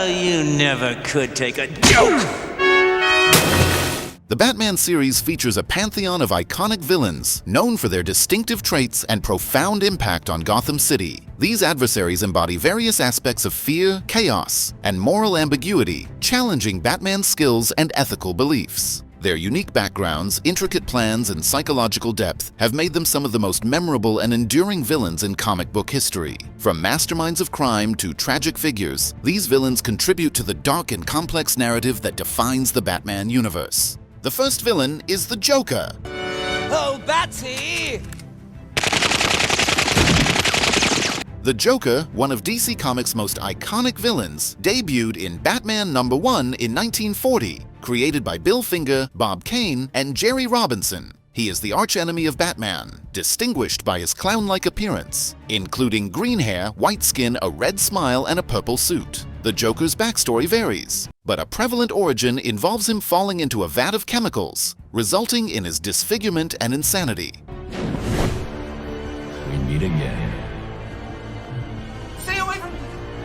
You never could take a joke! The Batman series features a pantheon of iconic villains known for their distinctive traits and profound impact on Gotham City. These adversaries embody various aspects of fear, chaos, and moral ambiguity, challenging Batman's skills and ethical beliefs. Their unique backgrounds, intricate plans, and psychological depth have made them some of the most memorable and enduring villains in comic book history. From masterminds of crime to tragic figures, these villains contribute to the dark and complex narrative that defines the Batman universe. The first villain is the Joker. Oh, Batsy! The Joker, one of DC Comics' most iconic villains, debuted in Batman #1 in 1940, created by Bill Finger, Bob Kane, and Jerry Robinson. He is the archenemy of Batman, distinguished by his clown-like appearance, including green hair, white skin, a red smile, and a purple suit. The Joker's backstory varies, but a prevalent origin involves him falling into a vat of chemicals, resulting in his disfigurement and insanity. We meet again. Stay away from me!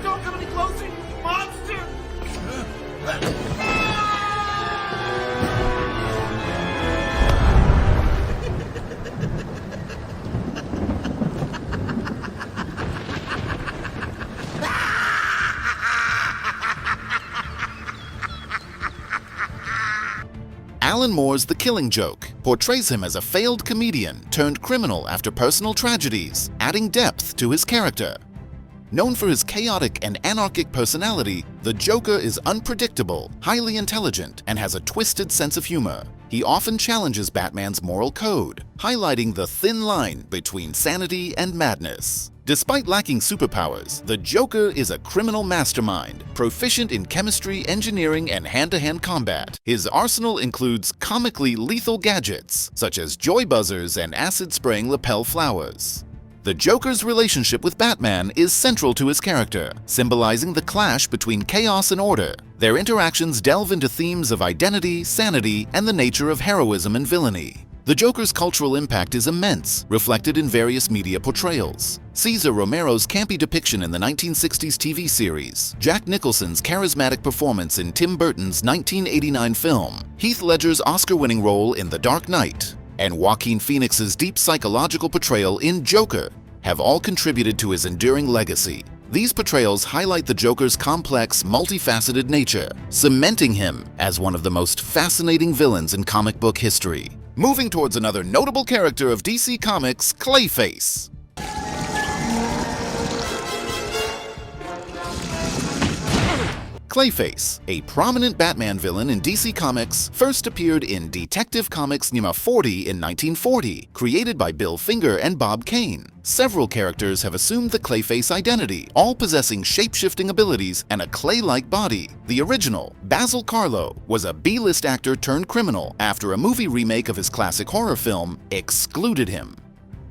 Don't come any closer, you monster! Alan Moore's The Killing Joke portrays him as a failed comedian turned criminal after personal tragedies, adding depth to his character. Known for his chaotic and anarchic personality, the Joker is unpredictable, highly intelligent, and has a twisted sense of humor. He often challenges Batman's moral code, highlighting the thin line between sanity and madness. Despite lacking superpowers, the Joker is a criminal mastermind, proficient in chemistry, engineering, and hand-to-hand combat. His arsenal includes comically lethal gadgets, such as joy buzzers and acid-spraying lapel flowers. The Joker's relationship with Batman is central to his character, symbolizing the clash between chaos and order. Their interactions delve into themes of identity, sanity, and the nature of heroism and villainy. The Joker's cultural impact is immense, reflected in various media portrayals. Cesar Romero's campy depiction in the 1960s TV series, Jack Nicholson's charismatic performance in Tim Burton's 1989 film, Heath Ledger's Oscar-winning role in The Dark Knight, and Joaquin Phoenix's deep psychological portrayal in Joker have all contributed to his enduring legacy. These portrayals highlight the Joker's complex, multifaceted nature, cementing him as one of the most fascinating villains in comic book history. Moving towards another notable character of DC Comics, Clayface. Clayface, a prominent Batman villain in DC Comics, first appeared in Detective Comics #40 in 1940, created by Bill Finger and Bob Kane. Several characters have assumed the Clayface identity, all possessing shape-shifting abilities and a clay-like body. The original, Basil Karlo, was a B-list actor turned criminal after a movie remake of his classic horror film excluded him.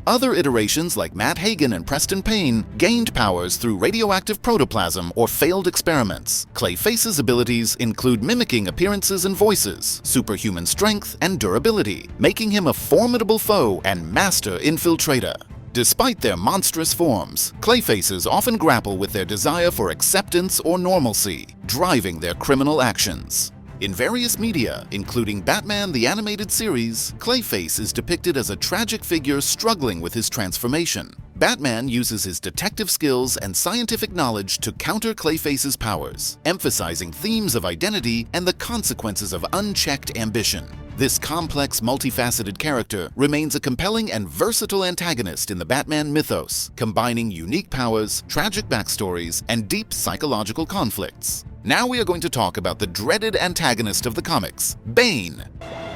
Other iterations like Matt Hagen and Preston Payne gained powers through radioactive protoplasm or failed experiments. Clayface's abilities include mimicking appearances and voices, superhuman strength, and durability, making him a formidable foe and master infiltrator. Despite their monstrous forms, Clayfaces often grapple with their desire for acceptance or normalcy, driving their criminal actions. In various media, including Batman the Animated Series, Clayface is depicted as a tragic figure struggling with his transformation. Batman uses his detective skills and scientific knowledge to counter Clayface's powers, emphasizing themes of identity and the consequences of unchecked ambition. This complex, multifaceted character remains a compelling and versatile antagonist in the Batman mythos, combining unique powers, tragic backstories, and deep psychological conflicts. Now we are going to talk about the dreaded antagonist of the comics, Bane.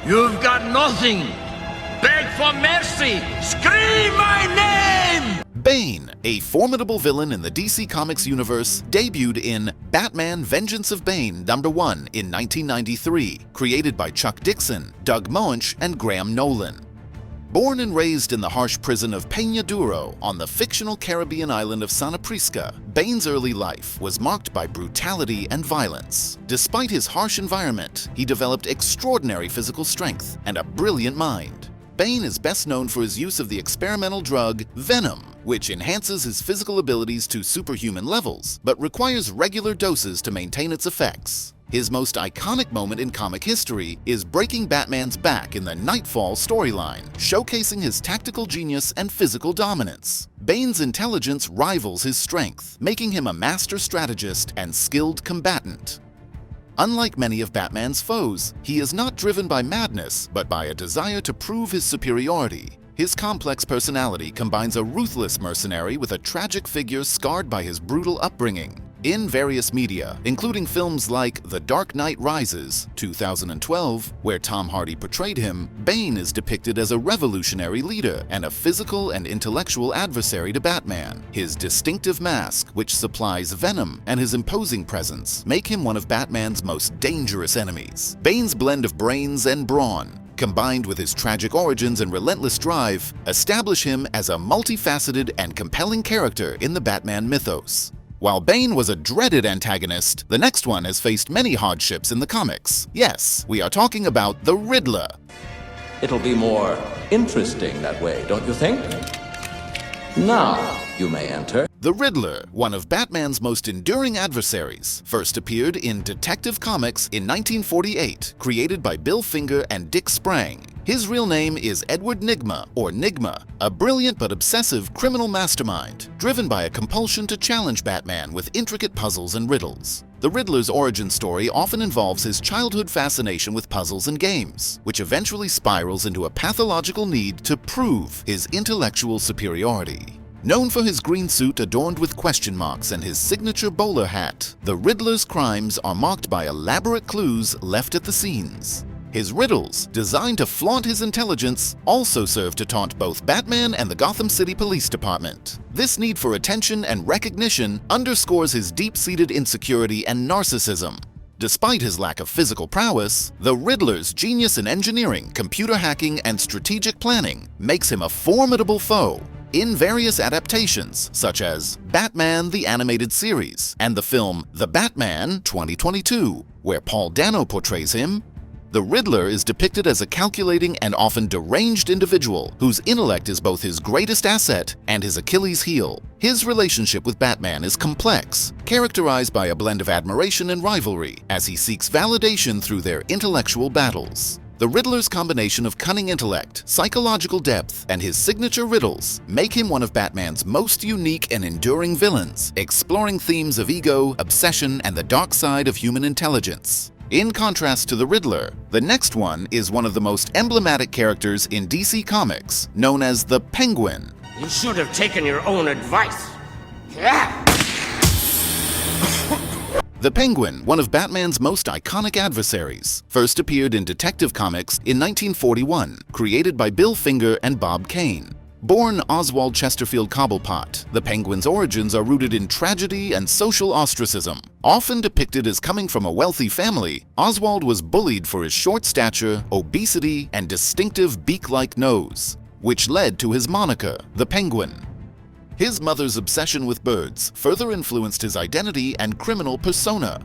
You've got nothing! Beg for mercy! Scream my name! Bane, a formidable villain in the DC Comics universe, debuted in Batman Vengeance of Bane #1 in 1993, created by Chuck Dixon, Doug Moench, and Graham Nolan. Born and raised in the harsh prison of Peña Duro on the fictional Caribbean island of Santa Prisca, Bane's early life was marked by brutality and violence. Despite his harsh environment, he developed extraordinary physical strength and a brilliant mind. Bane is best known for his use of the experimental drug Venom, which enhances his physical abilities to superhuman levels, but requires regular doses to maintain its effects. His most iconic moment in comic history is breaking Batman's back in the Nightfall storyline, showcasing his tactical genius and physical dominance. Bane's intelligence rivals his strength, making him a master strategist and skilled combatant. Unlike many of Batman's foes, he is not driven by madness, but by a desire to prove his superiority. His complex personality combines a ruthless mercenary with a tragic figure scarred by his brutal upbringing. In various media, including films like The Dark Knight Rises, 2012, where Tom Hardy portrayed him, Bane is depicted as a revolutionary leader and a physical and intellectual adversary to Batman. His distinctive mask, which supplies venom, and his imposing presence make him one of Batman's most dangerous enemies. Bane's blend of brains and brawn, combined with his tragic origins and relentless drive, establish him as a multifaceted and compelling character in the Batman mythos. While Bane was a dreaded antagonist, the next one has faced many hardships in the comics. Yes, we are talking about the Riddler. It'll be more interesting that way, don't you think? Now, you may enter. The Riddler, one of Batman's most enduring adversaries, first appeared in Detective Comics in 1948, created by Bill Finger and Dick Sprang. His real name is Edward Nygma, or Nygma, a brilliant but obsessive criminal mastermind, driven by a compulsion to challenge Batman with intricate puzzles and riddles. The Riddler's origin story often involves his childhood fascination with puzzles and games, which eventually spirals into a pathological need to prove his intellectual superiority. Known for his green suit adorned with question marks and his signature bowler hat, the Riddler's crimes are marked by elaborate clues left at the scenes. His riddles, designed to flaunt his intelligence, also serve to taunt both Batman and the Gotham City Police Department. This need for attention and recognition underscores his deep-seated insecurity and narcissism. Despite his lack of physical prowess, the Riddler's genius in engineering, computer hacking, and strategic planning makes him a formidable foe. In various adaptations, such as Batman the Animated Series and the film The Batman 2022, where Paul Dano portrays him, the Riddler is depicted as a calculating and often deranged individual whose intellect is both his greatest asset and his Achilles heel. His relationship with Batman is complex, characterized by a blend of admiration and rivalry, as he seeks validation through their intellectual battles. The Riddler's combination of cunning intellect, psychological depth, and his signature riddles make him one of Batman's most unique and enduring villains, exploring themes of ego, obsession, and the dark side of human intelligence. In contrast to the Riddler, the next one is one of the most emblematic characters in DC Comics, known as the Penguin. You should have taken your own advice. The Penguin, one of Batman's most iconic adversaries, first appeared in Detective Comics in 1941, created by Bill Finger and Bob Kane. Born Oswald Chesterfield Cobblepot, the Penguin's origins are rooted in tragedy and social ostracism. Often depicted as coming from a wealthy family, Oswald was bullied for his short stature, obesity, and distinctive beak-like nose, which led to his moniker, the Penguin. His mother's obsession with birds further influenced his identity and criminal persona.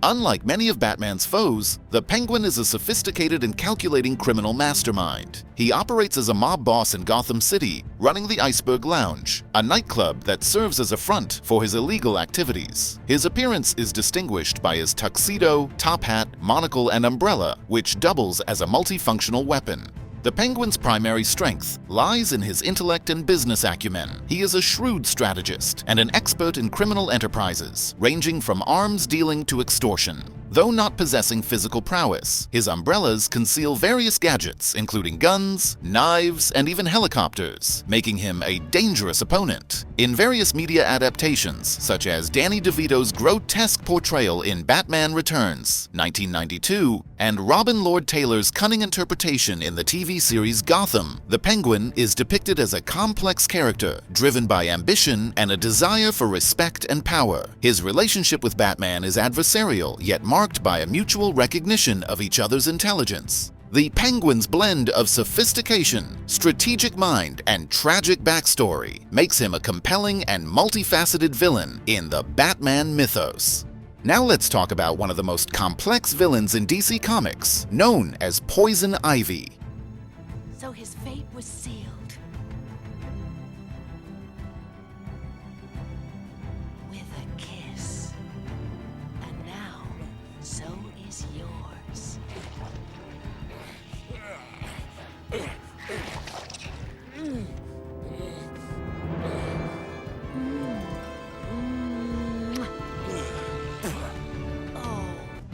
Unlike many of Batman's foes, the Penguin is a sophisticated and calculating criminal mastermind. He operates as a mob boss in Gotham City, running the Iceberg Lounge, a nightclub that serves as a front for his illegal activities. His appearance is distinguished by his tuxedo, top hat, monocle, and umbrella, which doubles as a multifunctional weapon. The Penguin's primary strength lies in his intellect and business acumen. He is a shrewd strategist and an expert in criminal enterprises, ranging from arms dealing to extortion. Though not possessing physical prowess, his umbrellas conceal various gadgets, including guns, knives, and even helicopters, making him a dangerous opponent. In various media adaptations, such as Danny DeVito's grotesque portrayal in Batman Returns, 1992, and Robin Lord Taylor's cunning interpretation in the TV series Gotham, the Penguin is depicted as a complex character, driven by ambition and a desire for respect and power. His relationship with Batman is adversarial, yet marked by a mutual recognition of each other's intelligence. The Penguin's blend of sophistication, strategic mind, and tragic backstory makes him a compelling and multifaceted villain in the Batman mythos. Now let's talk about one of the most complex villains in DC Comics, known as Poison Ivy. So his fate was sealed. so is yours.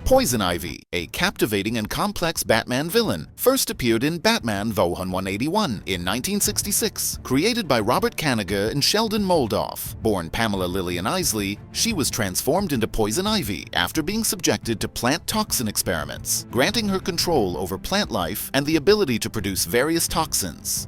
Poison Ivy, a captivating and complex Batman villain, first appeared in Batman Volume 181 in 1966. Created by Robert Kanigher and Sheldon Moldoff, born Pamela Lillian Isley, she was transformed into Poison Ivy after being subjected to plant toxin experiments, granting her control over plant life and the ability to produce various toxins.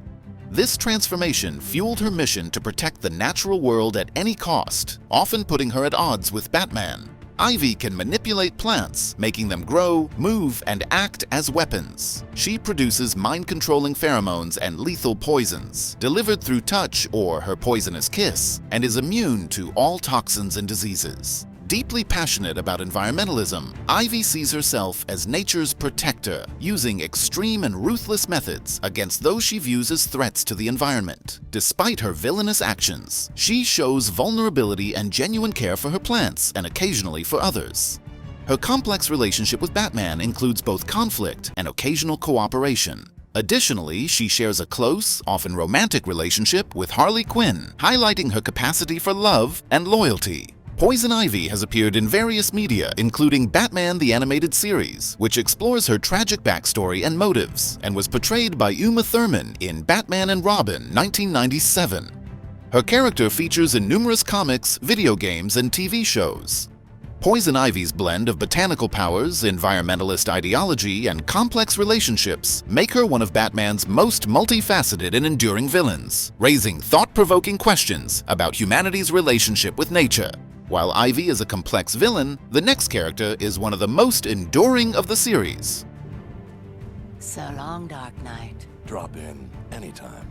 This transformation fueled her mission to protect the natural world at any cost, often putting her at odds with Batman. Ivy can manipulate plants, making them grow, move, and act as weapons. She produces mind-controlling pheromones and lethal poisons, delivered through touch or her poisonous kiss, and is immune to all toxins and diseases. Deeply passionate about environmentalism, Ivy sees herself as nature's protector, using extreme and ruthless methods against those she views as threats to the environment. Despite her villainous actions, she shows vulnerability and genuine care for her plants and occasionally for others. Her complex relationship with Batman includes both conflict and occasional cooperation. Additionally, she shares a close, often romantic relationship with Harley Quinn, highlighting her capacity for love and loyalty. Poison Ivy has appeared in various media, including Batman the Animated Series, which explores her tragic backstory and motives, and was portrayed by Uma Thurman in Batman and Robin 1997. Her character features in numerous comics, video games, and TV shows. Poison Ivy's blend of botanical powers, environmentalist ideology, and complex relationships make her one of Batman's most multifaceted and enduring villains, raising thought-provoking questions about humanity's relationship with nature. While Ivy is a complex villain, the next character is one of the most enduring of the series. So long, Dark Knight. Drop in anytime.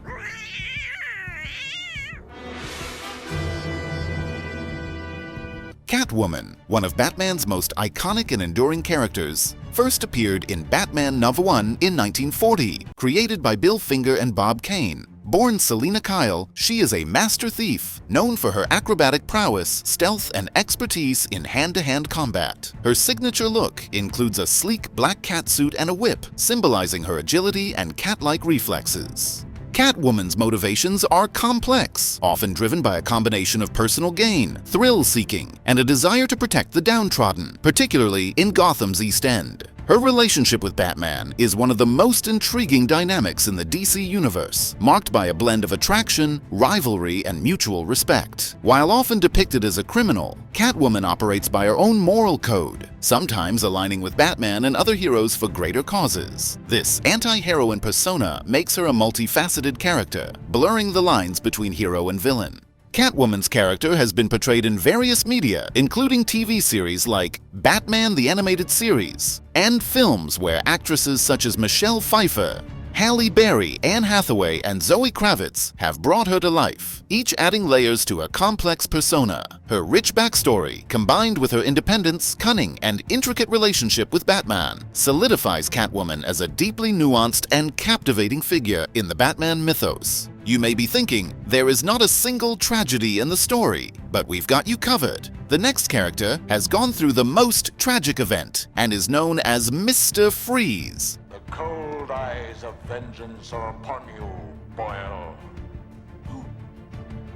Catwoman, one of Batman's most iconic and enduring characters, first appeared in Batman #1 in 1940, created by Bill Finger and Bob Kane. Born Selina Kyle, she is a master thief, known for her acrobatic prowess, stealth, and expertise in hand-to-hand combat. Her signature look includes a sleek black catsuit and a whip, symbolizing her agility and cat-like reflexes. Catwoman's motivations are complex, often driven by a combination of personal gain, thrill-seeking, and a desire to protect the downtrodden, particularly in Gotham's East End. Her relationship with Batman is one of the most intriguing dynamics in the DC universe, marked by a blend of attraction, rivalry, and mutual respect. While often depicted as a criminal, Catwoman operates by her own moral code, sometimes aligning with Batman and other heroes for greater causes. This anti-heroine persona makes her a multifaceted character, blurring the lines between hero and villain. Catwoman's character has been portrayed in various media, including TV series like Batman the Animated Series, and films where actresses such as Michelle Pfeiffer, Halle Berry, Anne Hathaway, and Zoe Kravitz have brought her to life, each adding layers to her complex persona. Her rich backstory, combined with her independence, cunning, and intricate relationship with Batman, solidifies Catwoman as a deeply nuanced and captivating figure in the Batman mythos. You may be thinking, there is not a single tragedy in the story, but we've got you covered. The next character has gone through the most tragic event and is known as Mr. Freeze. The cold eyes of vengeance are upon you, Boyle.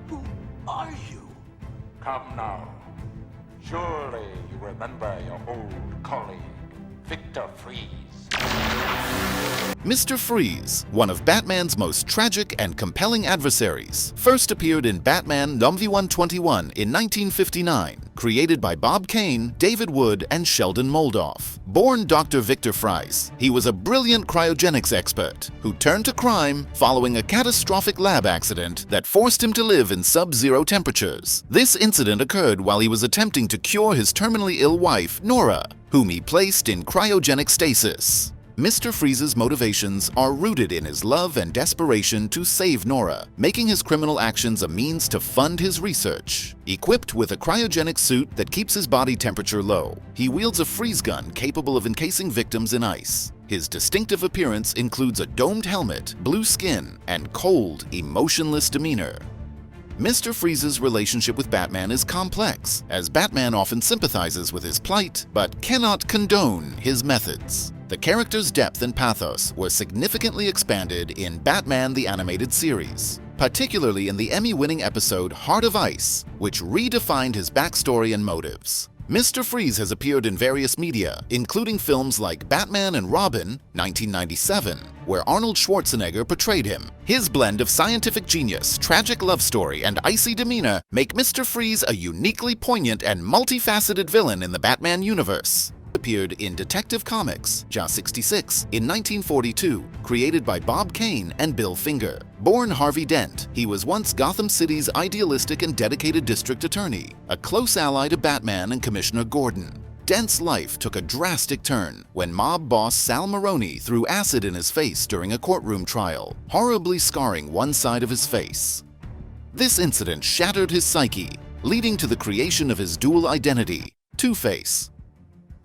Who are you? Come now. Surely you remember your old colleague, Victor Freeze. Mr. Freeze, one of Batman's most tragic and compelling adversaries, first appeared in Batman #121 in 1959, created by Bob Kane, David Wood, and Sheldon Moldoff. Born Dr. Victor Freeze, he was a brilliant cryogenics expert who turned to crime following a catastrophic lab accident that forced him to live in sub-zero temperatures. This incident occurred while he was attempting to cure his terminally ill wife, Nora, whom he placed in cryogenic stasis. Mr. Freeze's motivations are rooted in his love and desperation to save Nora, making his criminal actions a means to fund his research. Equipped with a cryogenic suit that keeps his body temperature low, he wields a freeze gun capable of encasing victims in ice. His distinctive appearance includes a domed helmet, blue skin, and cold, emotionless demeanor. Mr. Freeze's relationship with Batman is complex, as Batman often sympathizes with his plight, but cannot condone his methods. The character's depth and pathos were significantly expanded in Batman the Animated Series, particularly in the Emmy-winning episode Heart of Ice, which redefined his backstory and motives. Mr. Freeze has appeared in various media, including films like Batman and Robin, 1997, where Arnold Schwarzenegger portrayed him. His blend of scientific genius, tragic love story, and icy demeanor make Mr. Freeze a uniquely poignant and multifaceted villain in the Batman universe. Appeared in Detective Comics, Just 66, in 1942, created by Bob Kane and Bill Finger. Born Harvey Dent, he was once Gotham City's idealistic and dedicated district attorney, a close ally to Batman and Commissioner Gordon. Dent's life took a drastic turn when mob boss Sal Maroni threw acid in his face during a courtroom trial, horribly scarring one side of his face. This incident shattered his psyche, leading to the creation of his dual identity, Two-Face.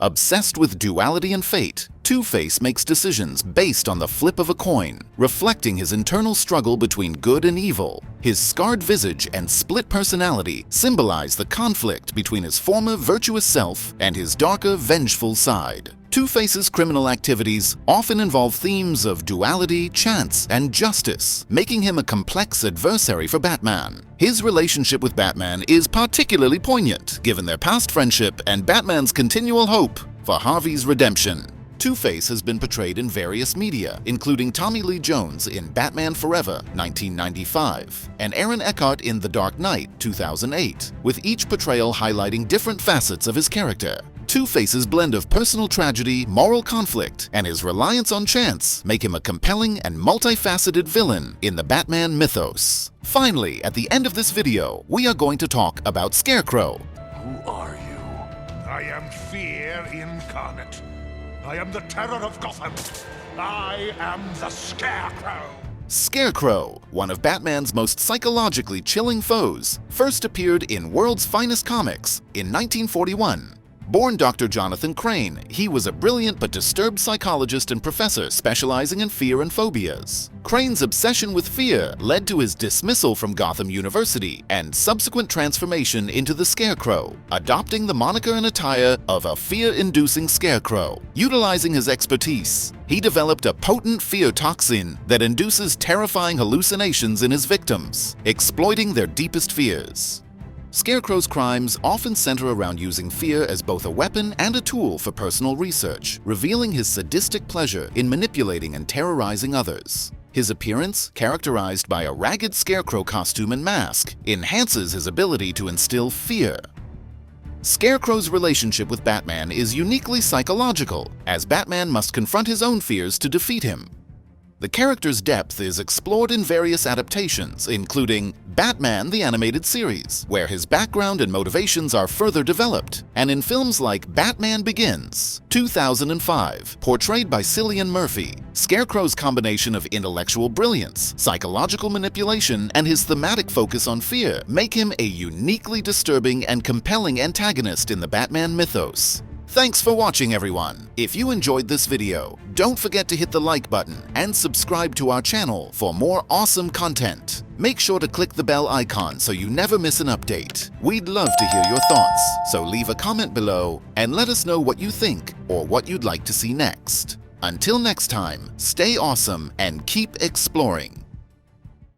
Obsessed with duality and fate, Two-Face makes decisions based on the flip of a coin, reflecting his internal struggle between good and evil. His scarred visage and split personality symbolize the conflict between his former virtuous self and his darker, vengeful side. Two-Face's criminal activities often involve themes of duality, chance, and justice, making him a complex adversary for Batman. His relationship with Batman is particularly poignant, given their past friendship and Batman's continual hope for Harvey's redemption. Two-Face has been portrayed in various media, including Tommy Lee Jones in Batman Forever, 1995, and Aaron Eckhart in The Dark Knight, 2008, with each portrayal highlighting different facets of his character. Two-Face's blend of personal tragedy, moral conflict, and his reliance on chance make him a compelling and multifaceted villain in the Batman mythos. Finally, at the end of this video, we are going to talk about Scarecrow. Who are you? I am fear incarnate. I am the terror of Gotham. I am the Scarecrow. Scarecrow, one of Batman's most psychologically chilling foes, first appeared in World's Finest Comics in 1941. Born Dr. Jonathan Crane, he was a brilliant but disturbed psychologist and professor specializing in fear and phobias. Crane's obsession with fear led to his dismissal from Gotham University and subsequent transformation into the Scarecrow, adopting the moniker and attire of a fear-inducing scarecrow. Utilizing his expertise, he developed a potent fear toxin that induces terrifying hallucinations in his victims, exploiting their deepest fears. Scarecrow's crimes often center around using fear as both a weapon and a tool for personal research, revealing his sadistic pleasure in manipulating and terrorizing others. His appearance, characterized by a ragged scarecrow costume and mask, enhances his ability to instill fear. Scarecrow's relationship with Batman is uniquely psychological, as Batman must confront his own fears to defeat him. The character's depth is explored in various adaptations, including Batman the Animated Series, where his background and motivations are further developed, and in films like Batman Begins, 2005, portrayed by Cillian Murphy. Scarecrow's combination of intellectual brilliance, psychological manipulation, and his thematic focus on fear make him a uniquely disturbing and compelling antagonist in the Batman mythos. Thanks for watching, everyone. If you enjoyed this video, don't forget to hit the like button and subscribe to our channel for more awesome content. Make sure to click the bell icon so you never miss an update. We'd love to hear your thoughts, so leave a comment below and let us know what you think or what you'd like to see next. Until next time, stay awesome and keep exploring.